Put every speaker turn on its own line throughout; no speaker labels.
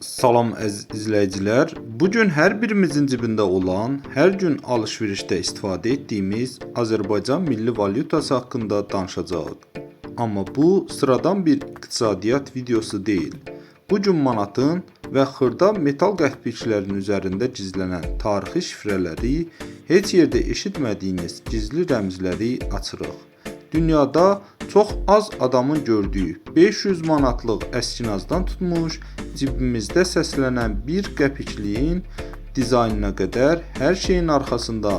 Salam əziz izləyicilər. Bu gün hər birimizin cibində olan, hər gün alış-verişdə istifadə etdiyimiz Azərbaycan milli valyutası haqqında danışacağıq. Amma bu sıradan bir iqtisadiyyat videosu deyil. Bu gün manatın və xırda metal qəpiklərin üzərində gizlənən tarixi şifrələri, heç yerdə eşitmədiyiniz gizli rəmzləri açırıq. Dünyada çox az adamın gördüyü 500 manatlıq əskinazdan tutmuş, cibimizdə səslənən bir qəpikliyin dizaynına qədər hər şeyin arxasında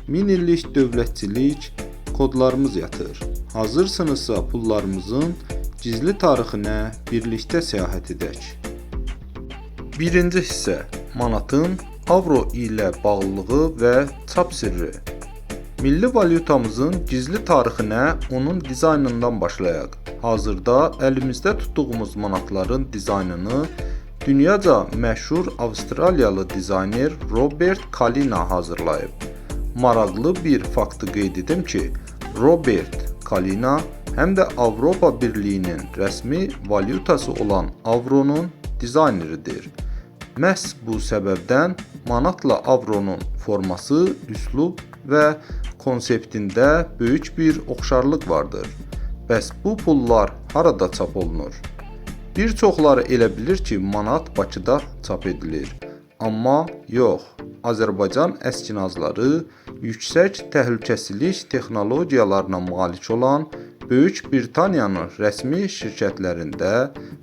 1000 illik dövlətçilik kodlarımız yatır. Hazırsınızsa pullarımızın gizli tarixinə birlikdə səyahət edək. Birinci hissə: manatın avro ilə bağlılığı və çap sirri. Milli valyutamızın gizli tarixinə onun dizaynından başlayaq. Hazırda əlimizdə tutduğumuz manatların dizaynını dünyaca məşhur Avstraliyalı dizayner Robert Kalina hazırlayıb. Maraqlı bir faktı qeyd edim ki, Robert Kalina həm də Avropa Birliyinin rəsmi valyutası olan avronun dizayneridir. Məhz bu səbəbdən manatla avronun forması, üslub və konseptində böyük bir oxşarlıq vardır. Bəs bu pullar harada çap olunur? Bir çoxları elə bilir ki, manat Bakıda çap edilir. Amma yox, Azərbaycan əskinazları yüksək təhlükəsizlik texnologiyalarına malik olan Böyük Britaniyanın rəsmi şirkətlərində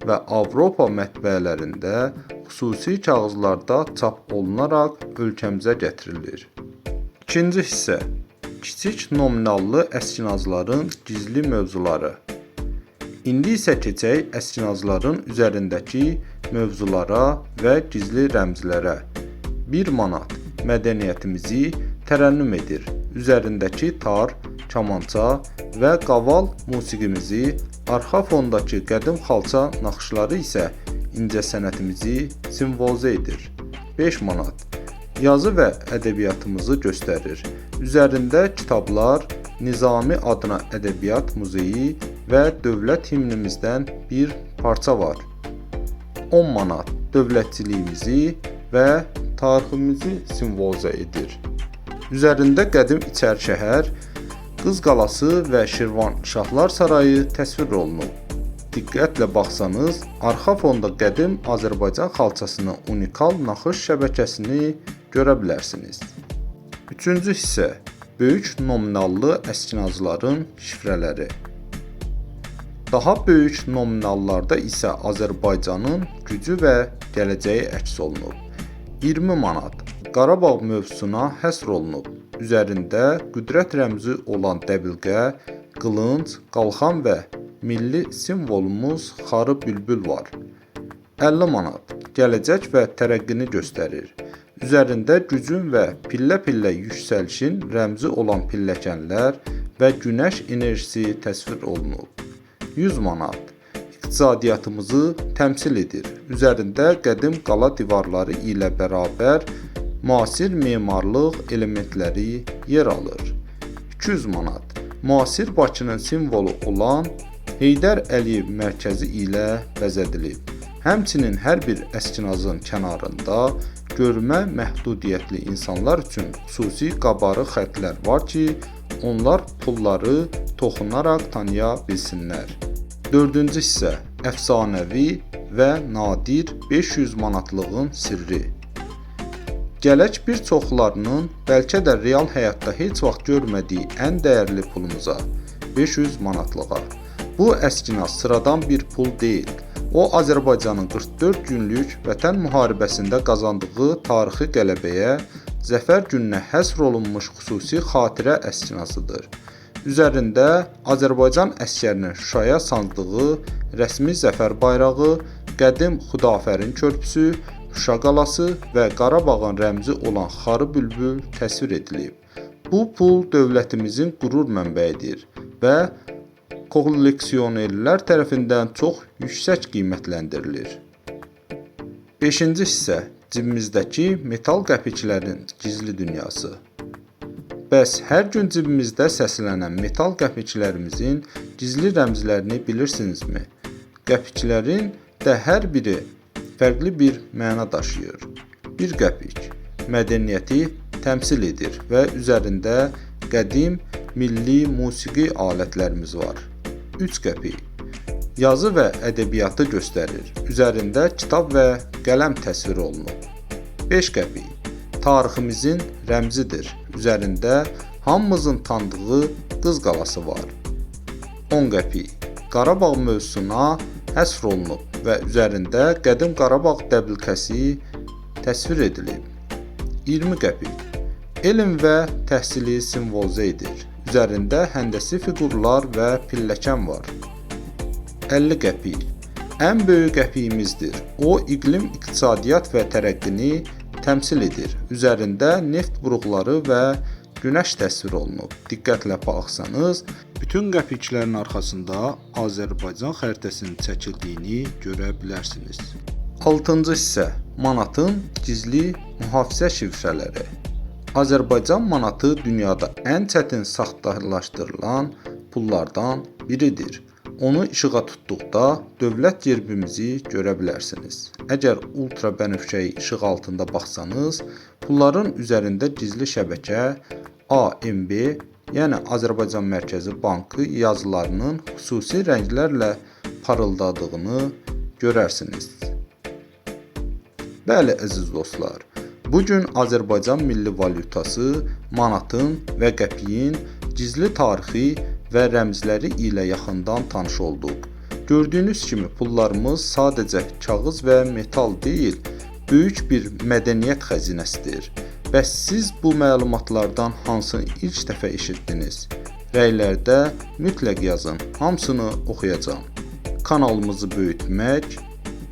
və Avropa mətbəələrində xüsusi kağızlarda çap olunaraq ölkəmizə gətirilir. İkinci hissə: kiçik nominallı əskinazların gizli mövzuları. İndi isə keçək əskinazların üzərindəki mövzulara və gizli rəmzlərə. 1 manat mədəniyyətimizi tərənnüm edir. Üzərindəki tar, kamança və qaval musiqimizi, arxa fondakı qədim xalça naxışları isə incəsənətimizi simvolizə edir. 5 manat yazı və ədəbiyyatımızı göstərir. Üzərində kitablar, Nizami adına ədəbiyyat muzeyi və dövlət himnimizdən bir parça var. 10 manat dövlətçiliyimizi və tariximizi simvolizə edir. Üzərində qədim İçərişəhər, Qız Qalası və Şirvanşahlar Sarayı təsvir olunub. Diqqətlə baxsanız, arxa fonda qədim Azərbaycan xalçasının unikal naxış şəbəkəsini görə bilərsiniz. Üçüncü hissə: böyük nominallı əskinazların şifrələri. Daha böyük nominallarda isə Azərbaycanın gücü və gələcəyi əks olunub. 20 manat Qarabağ mövzusuna həsr olunub. Üzərində qüdrət rəmzi olan dəbilqə, qılınc, qalxan və milli simvolumuz xarı bülbül var. 50 manat gələcək və tərəqqini göstərir. Üzərində gücün və pillə-pillə yüksəlişin rəmzi olan pilləkənlər və günəş enerjisi təsvir olunub. 100 manat iqtisadiyyatımızı təmsil edir. Üzərində qədim qala divarları ilə bərabər müasir memarlıq elementləri yer alır. 200 manat müasir Bakının simvolu olan Heydər Əliyev mərkəzi ilə bəzədilib. Həmçinin hər bir əskinazın kənarında görmə məhdudiyyətli insanlar üçün xüsusi qabarı xəttlər var ki, onlar pulları toxunaraq tanıya bilsinlər. Dördüncü hissə: əfsanəvi və nadir 500 manatlığın sirri. Gələk bir çoxlarının bəlkə də real həyatda heç vaxt görmədiyi ən dəyərli pulumuza, 500 manatlığa. Bu əskinaz sıradan bir pul deyil. O, Azərbaycanın 44 günlük vətən müharibəsində qazandığı tarixi qələbəyə, zəfər gününə həsr olunmuş xüsusi xatirə əskinazıdır. Üzərində Azərbaycan əsgərinin Şuşaya sandığı rəsmi zəfər bayrağı, qədim Xudafərin körpüsü, Şuşa qalası və Qarabağın rəmzi olan xarı bülbül təsvir edilib. Bu pul dövlətimizin qürur mənbəyidir və kolleksionerlər tərəfindən çox yüksək qiymətləndirilir. 5-ci hissə: cibimizdəki metal qəpiklərin gizli dünyası. Bəs hər gün cibimizdə səslənən metal qəpiklərimizin gizli rəmzlərini bilirsinizmi? Qəpiklərin də hər biri fərqli bir məna daşıyır. 1 qəpik mədəniyyəti təmsil edir və üzərində qədim milli musiqi alətlərimiz var. 3 qəpik yazı və ədəbiyyatı göstərir. Üzərində kitab və qələm təsvir olunub. 5 qəpik tariximizin rəmzidir. Üzərində hamımızın tanıdığı Qız qalası var. 10 qəpik Qarabağ mövzusuna həsr olunub və üzərində qədim Qarabağ dəbilqəsi təsvir edilib. 20 qəpik elm və təhsili simvolizə edir. Üzərində həndəsi fiqurlar və pilləkən var. 50 qəpik ən böyük qəpiyimizdir. O, iqlim, iqtisadiyyat və tərəqqini təmsil edir. Üzərində neft buruqları və günəş təsvir olunub. Diqqətlə baxsanız, bütün qəpiklərin arxasında Azərbaycan xəritəsinin çəkildiyini görə bilərsiniz. 6-cı hissə manatın gizli mühafizə şifrələri. Azərbaycan manatı dünyada ən çətin saxtalaşdırılan pullardan biridir. Onu işığa tutduqda dövlət gerbimizi görə bilərsiniz. Əgər ultra bənövşəyi işıq altında baxsanız, pulların üzərində gizli şəbəkə AMB, yəni Azərbaycan Mərkəzi Bankı yazılarının xüsusi rənglərlə parıldadığını görərsiniz. Bəli, əziz dostlar, bugün Azərbaycan milli valyutası, manatın və qəpiyin gizli tarixi və rəmzləri ilə yaxından tanış olduq. Gördüyünüz kimi pullarımız sadəcə kağız və metal deyil, böyük bir mədəniyyət xəzinəsidir. Bəs siz bu məlumatlardan hansını ilk dəfə eşitdiniz? Rəylərdə mütləq yazın, hamısını oxuyacağam. Kanalımızı böyütmək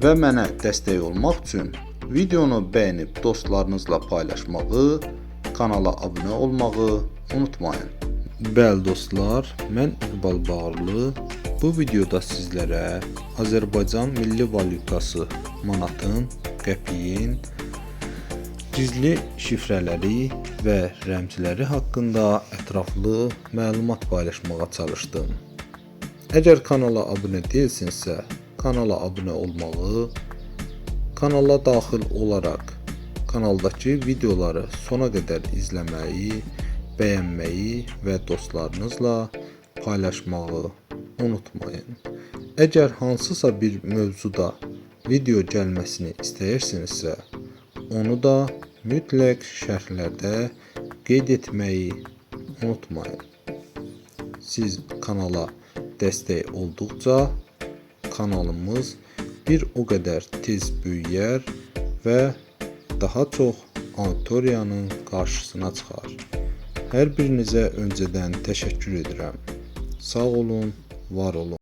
və mənə dəstək olmaq üçün videonu bəyənib dostlarınızla paylaşmağı, kanala abunə olmağı unutmayın. Bəli dostlar, mən İqbal Bağırlı. Bu videoda sizlərə Azərbaycan milli valyutası manatın, qəpiyin gizli şifrələri və rəmzləri haqqında ətraflı məlumat paylaşmağa çalışdım. Əgər kanala abunə deyilsinizsə, kanala abunə olmağı, kanala daxil olaraq kanaldakı videoları sona qədər izləməyi, bəyənməyi və dostlarınızla paylaşmağı unutmayın. Əgər hansısa bir mövzuda video gəlməsini istəyirsinizsə, onu da mütləq şərhlərdə qeyd etməyi unutmayın. Siz kanala dəstək olduqca kanalımız bir o qədər tez böyüyər və daha çox auditoriyanın qarşısına çıxar. Hər birinizə öncədən təşəkkür edirəm. Sağ olun, var olun.